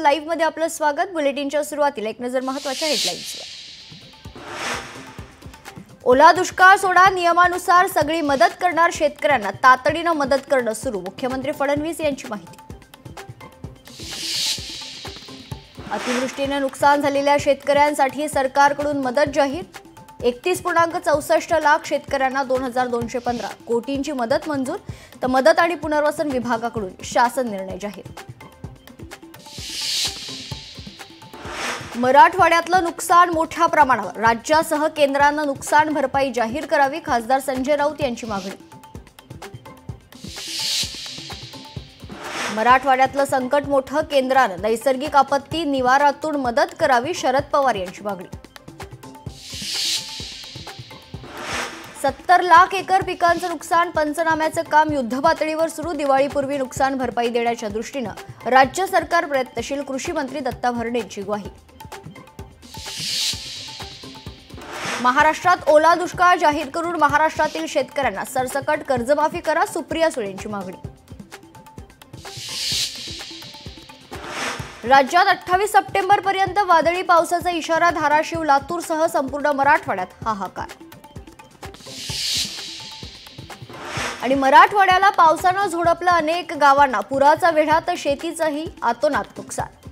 Live मध्ये आपलं स्वागत। बुलेटिनच्या सुरुवातीला एक नजर महत्त्वाच्या हेडलाईन्सवर। ओला दुष्काळ सोडा, नियमानुसार सगळी मदत करणार शेतकऱ्यांना, तातडीने मदत करणं सुरू। मुख्यमंत्री फडणवीस यांची माहिती। अतिवृष्टीने नुकसान झालेल्या शेतकऱ्यांसाठी सरकारकडून मदत जाहीर। 31.64 लाख शेतकऱ्यांना 2215 कोटींची मदत मंजूर। तर मदत आणि पुनर्वसन विभागाकडून शासन निर्णय जाहीर। मराठवाड्यातलं नुकसान मोठ्या प्रमाणावर, राज्यासह केंद्रानं नुकसान भरपाई जाहीर करावी। खासदार संजय राऊत यांची मागणी। मराठवाड्यातलं संकट मोठं, केंद्रानं नैसर्गिक आपत्ती निवारातून मदत करावी। शरद पवार यांची मागणी। 70 लाख एकर पिकांचं नुकसान, पंचनाम्याचं काम युद्धपातळीवर सुरू। दिवाळीपूर्वी नुकसान भरपाई देण्याच्या दृष्टीनं राज्य सरकार प्रयत्नशील। कृषी मंत्री दत्ता भरणेंची ग्वाही। महाराष्ट्रात ओला दुष्काळ जाहीर करून महाराष्ट्रातील शेतकऱ्यांना सरसकट कर्जमाफी करा। सुप्रिया सुळेंची मागणी। राज्यात 28 सप्टेंबर पर्यंत वादळी पावसाचा इशारा। धाराशिव, लातूरसह संपूर्ण मराठवाड्यात हाहाकार। आणि मराठवाड्याला पावसानं झोडपलं, अनेक गावांना पुराचा वेढा, तर शेतीचंही अतोनात नुकसान।